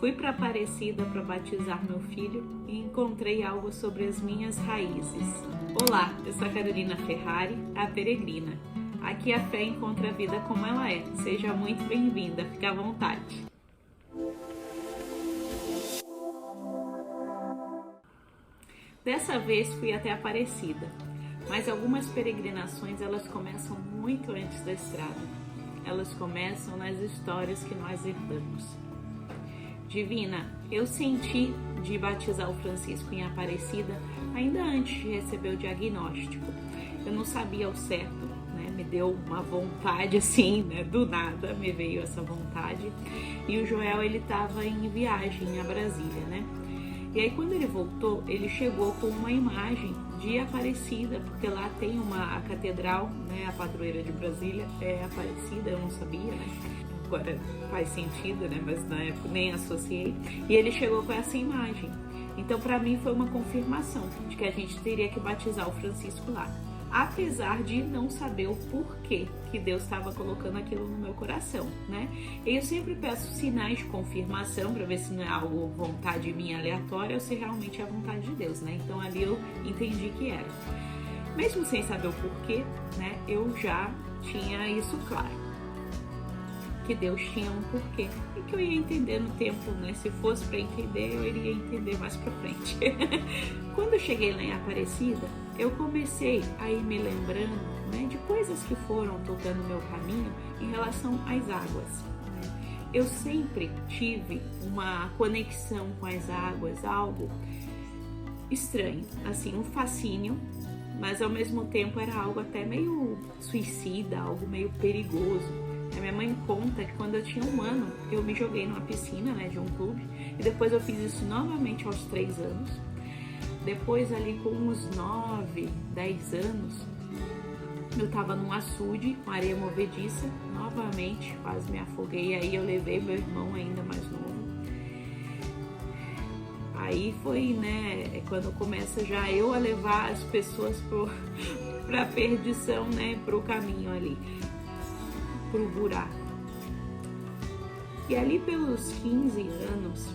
Fui para Aparecida para batizar meu filho e encontrei algo sobre as minhas raízes. Olá, eu sou a Carolina Ferrari, a peregrina. Aqui a fé encontra a vida como ela é. Seja muito bem-vinda, fique à vontade. Dessa vez fui até Aparecida, mas algumas peregrinações elas começam muito antes da estrada. Elas começam nas histórias que nós herdamos. Divina, eu senti de batizar o Francisco em Aparecida ainda antes de receber o diagnóstico. Eu não sabia ao certo, né? Me deu uma vontade assim, né? Do nada me veio essa vontade. E o Joel, ele estava em viagem a Brasília, né? E aí quando ele voltou, ele chegou com uma imagem de Aparecida, porque lá tem a catedral, né? A padroeira de Brasília é Aparecida, eu não sabia, né? Agora faz sentido, né? Mas na época nem associei. E ele chegou com essa imagem. Então, para mim, foi uma confirmação de que a gente teria que batizar o Francisco lá. Apesar de não saber o porquê que Deus estava colocando aquilo no meu coração, né? Eu sempre peço sinais de confirmação para ver se não é algo vontade minha aleatória ou se realmente é a vontade de Deus, né? Então, ali eu entendi que era. Mesmo sem saber o porquê, né? Eu já tinha isso claro. Que Deus tinha um porquê e que eu ia entender no tempo, né? Se fosse para entender, eu iria entender mais para frente. Quando eu cheguei lá em Aparecida, eu comecei a ir me lembrando, né, de coisas que foram tocando o meu caminho em relação às águas. Eu sempre tive uma conexão com as águas, algo estranho, assim, um fascínio, mas ao mesmo tempo era algo até meio suicida, algo meio perigoso. A minha mãe conta que quando eu tinha 1 ano, eu me joguei numa piscina, né, de um clube, e depois eu fiz isso novamente aos 3 anos. Depois ali com uns 9, 10 anos, eu tava num açude com areia movediça, novamente, quase me afoguei, aí eu levei meu irmão ainda mais novo. Aí foi, né, quando começa já eu a levar as pessoas pra perdição, né, pro caminho ali. Pro buraco. E ali pelos 15 anos,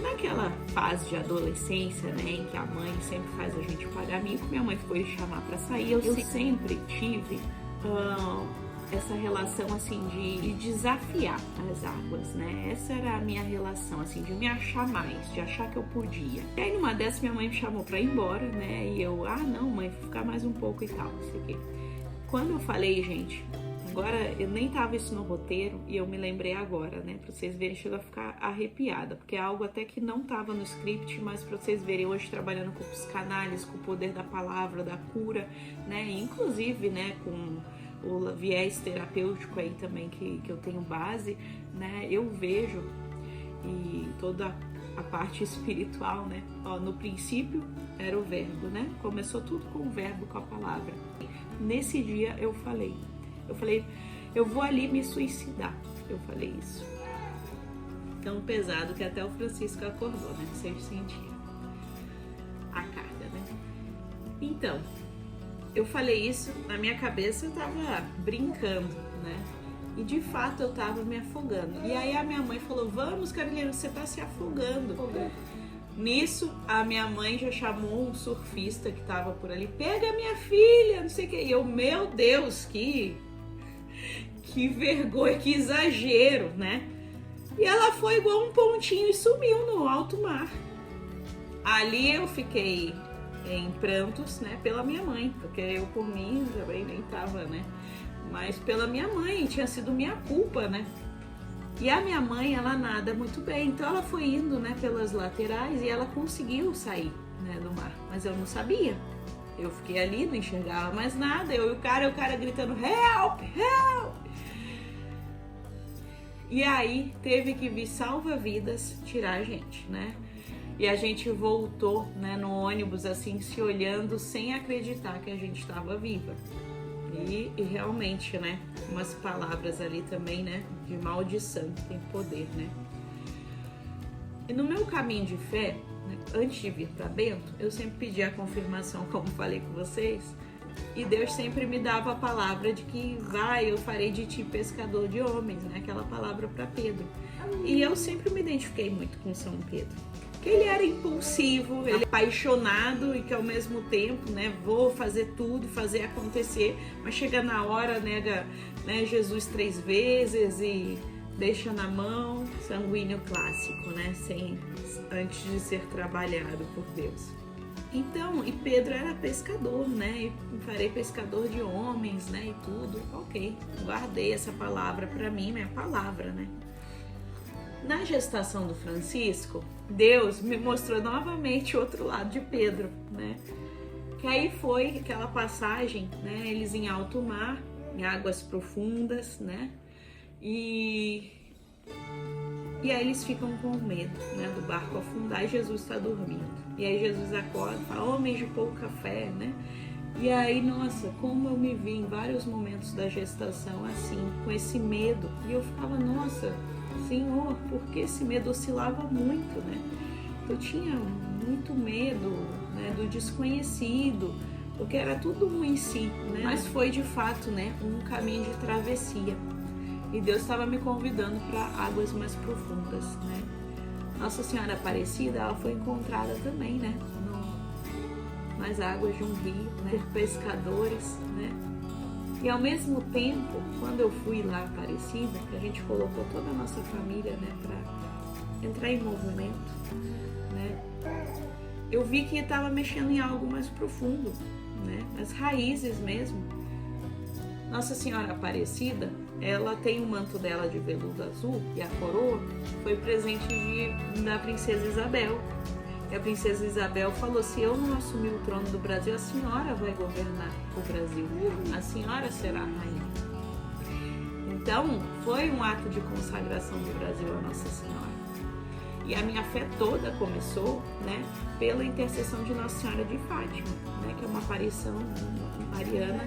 naquela fase de adolescência, né, em que a mãe sempre faz a gente pagar mico, minha mãe foi chamar para sair, eu sempre tive essa relação assim de desafiar as águas, né? Essa era a minha relação, assim, de me achar mais, de achar que eu podia. E aí numa dessas minha mãe me chamou para ir embora, né? E eu, não mãe, vou ficar mais um pouco e tal, não sei o quê. Quando eu falei, gente, agora, eu nem tava isso no roteiro e eu me lembrei agora, né? Pra vocês verem, chego a ficar arrepiada, porque é algo até que não tava no script, mas pra vocês verem, hoje trabalhando com psicanálise, com o poder da palavra, da cura, né? Inclusive, né, com o viés terapêutico aí também que eu tenho base, né? Eu vejo, e toda a parte espiritual, né? Ó, no princípio era o verbo, né? Começou tudo com o verbo, com a palavra. Nesse dia eu falei, eu vou ali me suicidar. Eu falei isso. Tão pesado que até o Francisco acordou, né? Vocês sentiram a carga, né? Então, eu falei isso, na minha cabeça eu tava brincando, né? E de fato eu tava me afogando. E aí a minha mãe falou, vamos, Carolina, você tá se afogando. Nisso, a minha mãe já chamou um surfista que tava por ali, pega minha filha, não sei o que. E eu, meu Deus, que vergonha, que exagero, né? E ela foi igual um pontinho e sumiu no alto mar. Ali eu fiquei em prantos, né, pela minha mãe, porque eu por mim também nem tava, né? Mas pela minha mãe, tinha sido minha culpa, né? E a minha mãe, ela nada muito bem, então ela foi indo, né, pelas laterais e ela conseguiu sair, né, do mar, mas eu não sabia. Eu fiquei ali, não enxergava mais nada, eu e o cara gritando, help, help! E aí teve que vir salva-vidas tirar a gente, né? E a gente voltou, né, no ônibus, assim, se olhando sem acreditar que a gente estava viva. E realmente, né, umas palavras ali também, né, de maldição, tem poder, né? E no meu caminho de fé, né, antes de vir para Bento, eu sempre pedi a confirmação, como falei com vocês, E Deus sempre me dava a palavra de que eu farei de ti pescador de homens, né? Aquela palavra para Pedro. E eu sempre me identifiquei muito com São Pedro. Que ele era impulsivo, ele é apaixonado e que ao mesmo tempo, né, vou fazer tudo, fazer acontecer, mas chega na hora, nega, né, Jesus 3 vezes e deixa na mão, sanguíneo clássico, né, antes de ser trabalhado por Deus. Então, e Pedro era pescador, né, e farei pescador de homens, né, e tudo, ok, guardei essa palavra para mim, minha palavra, né. Na gestação do Francisco, Deus me mostrou novamente o outro lado de Pedro, né? Que aí foi aquela passagem, né? Eles em alto mar, em águas profundas, né? E aí eles ficam com medo, né? Do barco afundar e Jesus está dormindo. E aí Jesus acorda e fala, homens de pouca fé, né? E aí, nossa, como eu me vi em vários momentos da gestação assim, com esse medo. E eu ficava, nossa, Senhor, porque esse medo oscilava muito, né? Eu tinha muito medo, né, do desconhecido, porque era tudo um em si, né? Mas foi de fato, né, um caminho de travessia. E Deus estava me convidando para águas mais profundas, né? Nossa Senhora Aparecida, ela foi encontrada também, né, nas águas de um rio, né, por pescadores, né? E ao mesmo tempo, quando eu fui lá Aparecida, que a gente colocou toda a nossa família, né, para entrar em movimento, né, eu vi que estava mexendo em algo mais profundo, né, as raízes mesmo. Nossa Senhora Aparecida, ela tem o manto dela de veludo azul e a coroa foi presente da princesa Isabel. E a princesa Isabel falou, se eu não assumir o trono do Brasil, a senhora vai governar o Brasil, a senhora será a rainha. Então, foi um ato de consagração do Brasil a Nossa Senhora. E a minha fé toda começou, né, pela intercessão de Nossa Senhora de Fátima, né, que é uma aparição mariana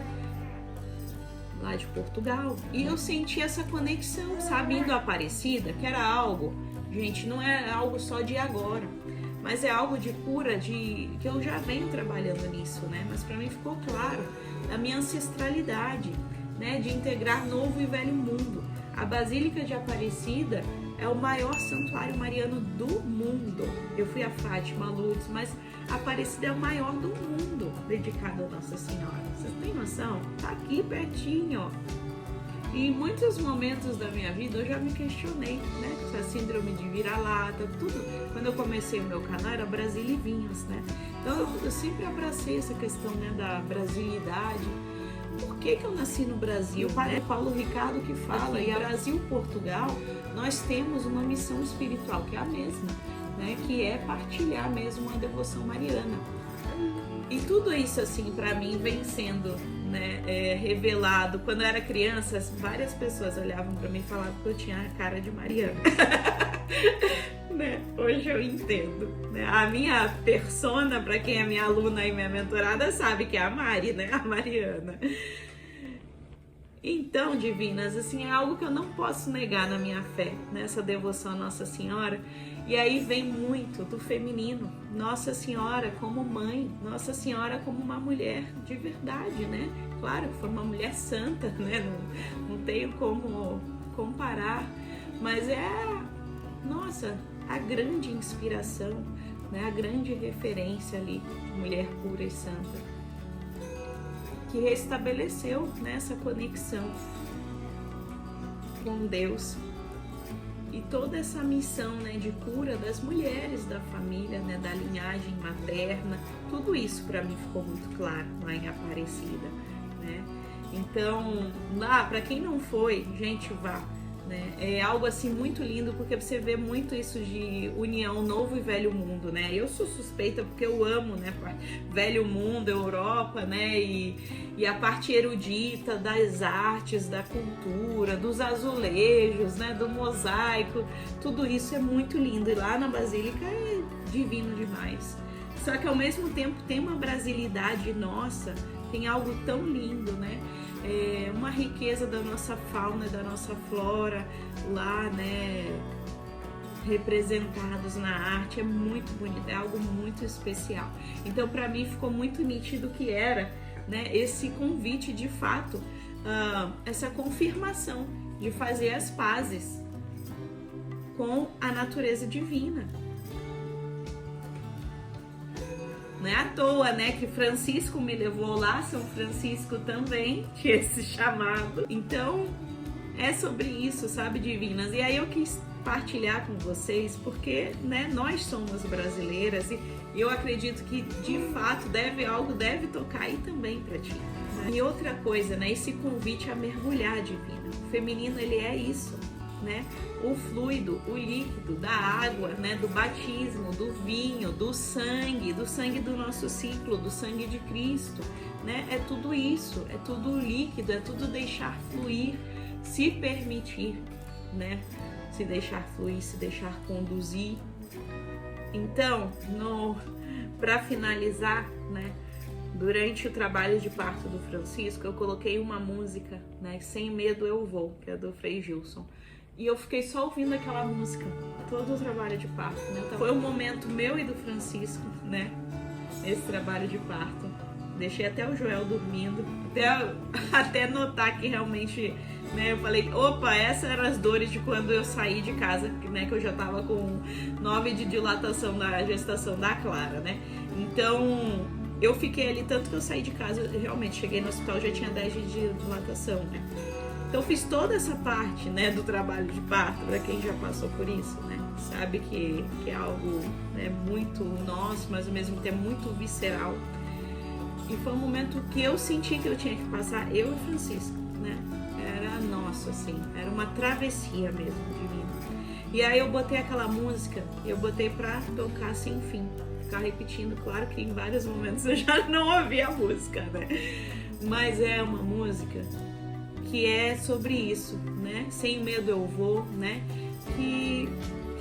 lá de Portugal. E eu senti essa conexão, sabe, indo à Aparecida, que era algo, gente, não é algo só de agora, mas é algo de cura, que eu já venho trabalhando nisso, né? Mas para mim ficou claro, a minha ancestralidade, né? De integrar novo e velho mundo. A Basílica de Aparecida é o maior santuário mariano do mundo. Eu fui a Fátima, a Lourdes, mas a Aparecida é o maior do mundo dedicado a Nossa Senhora. Vocês têm noção? Tá aqui pertinho, ó. E em muitos momentos da minha vida eu já me questionei, né? Essa síndrome de vira-lata, tudo. Quando eu comecei o meu canal era Brasília e Vinhos, né? Então eu sempre abracei essa questão, né, da brasilidade. Por que eu nasci no Brasil? É Paulo Ricardo que fala, e Brasil-Portugal, nós temos uma missão espiritual que é a mesma, né? Que é partilhar mesmo a devoção mariana. E tudo isso, assim, para mim vem sendo, né, revelado. Quando eu era criança, várias pessoas olhavam para mim e falavam que eu tinha a cara de Mariana. Né? Hoje eu entendo, né? A minha persona, para quem é minha aluna e minha mentorada, sabe que é a Mari, né? A Mariana. Então, divinas, assim, é algo que eu não posso negar na minha fé, nessa devoção a Nossa Senhora. E aí vem muito do feminino, Nossa Senhora como mãe, Nossa Senhora como uma mulher de verdade, né? Claro que foi uma mulher santa, né? Não tenho como comparar, mas nossa, a grande inspiração, né? A grande referência ali, mulher pura e santa, que restabeleceu, né, essa conexão com Deus. E toda essa missão, né, de cura das mulheres da família, né, da linhagem materna, tudo isso para mim ficou muito claro lá em Aparecida, né? Então, lá, para quem não foi, gente, vá, né? É algo assim muito lindo, porque você vê muito isso de união novo e velho mundo, né? Eu sou suspeita porque eu amo, né, velho mundo, Europa, né, e a parte erudita das artes, da cultura, dos azulejos, né, do mosaico, tudo isso é muito lindo, e lá na Basílica é divino demais. Só que ao mesmo tempo tem uma brasilidade nossa, tem algo tão lindo, né? Uma riqueza da nossa fauna, da nossa flora lá, né, representados na arte, é muito bonito, é algo muito especial. Então para mim ficou muito nítido que era, né, esse convite de fato, essa confirmação de fazer as pazes com a natureza divina. Não é à toa, né, que Francisco me levou lá, São Francisco também tinha esse chamado. Então, é sobre isso, sabe, divinas? E aí eu quis partilhar com vocês, porque, né, nós somos brasileiras e eu acredito que, de fato, algo deve tocar aí também para ti. Né? E outra coisa, né, esse convite a mergulhar, divina. O feminino, ele é isso, né? O fluido, o líquido da água, né, do batismo, do vinho, do sangue do nosso ciclo, do sangue de Cristo, né? É tudo isso, é tudo líquido, é tudo deixar fluir, se permitir, né? Se deixar fluir, se deixar conduzir. Então, para finalizar, né, durante o trabalho de parto do Francisco, eu coloquei uma música, né, Sem Medo Eu Vou, que é do Frei Gilson. E eu fiquei só ouvindo aquela música todo o trabalho de parto, né? Então, foi um momento meu e do Francisco, né, esse trabalho de parto. Deixei até o Joel dormindo, até notar que realmente, né, eu falei, opa, essas eram as dores de quando eu saí de casa, né, que eu já tava com 9 de dilatação da gestação da Clara, né? Então, eu fiquei ali, tanto que eu saí de casa, eu realmente cheguei no hospital, já tinha 10 de dilatação, né? Então, fiz toda essa parte, né, do trabalho de parto, para quem já passou por isso, né? Sabe que é algo, né, muito nosso, mas ao mesmo tempo muito visceral. E foi um momento que eu senti que eu tinha que passar, eu e Francisco, né? Era nosso, assim, era uma travessia mesmo, divina. E aí eu botei aquela música, eu botei pra tocar sem fim, ficar repetindo, claro que em vários momentos eu já não ouvi a música, né? Mas é uma música que é sobre isso, né? Sem medo eu vou, né? Que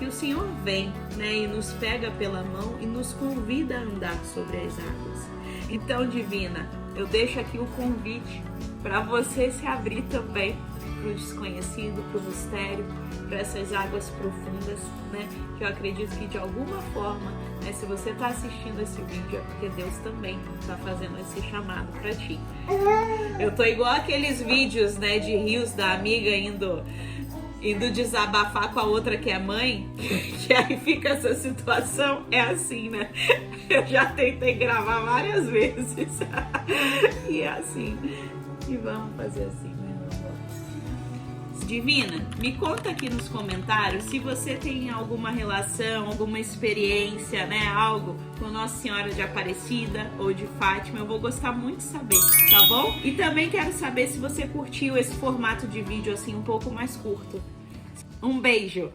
o Senhor vem, né? E nos pega pela mão e nos convida a andar sobre as águas. Então, divina, eu deixo aqui o convite para você se abrir também para o desconhecido, para o mistério, para essas águas profundas, né? Que eu acredito que de alguma forma, né, se você está assistindo esse vídeo, é porque Deus também está fazendo esse chamado para ti. Eu tô igual aqueles vídeos, né, de rios da amiga indo desabafar com a outra que é mãe, que aí fica essa situação, é assim, né? Eu já tentei gravar várias vezes e é assim, e vamos fazer assim, né? Divina, me conta aqui nos comentários se você tem alguma relação, alguma experiência, né, algo com Nossa Senhora de Aparecida ou de Fátima. Eu vou gostar muito de saber, tá bom? E também quero saber se você curtiu esse formato de vídeo assim um pouco mais curto. Um beijo!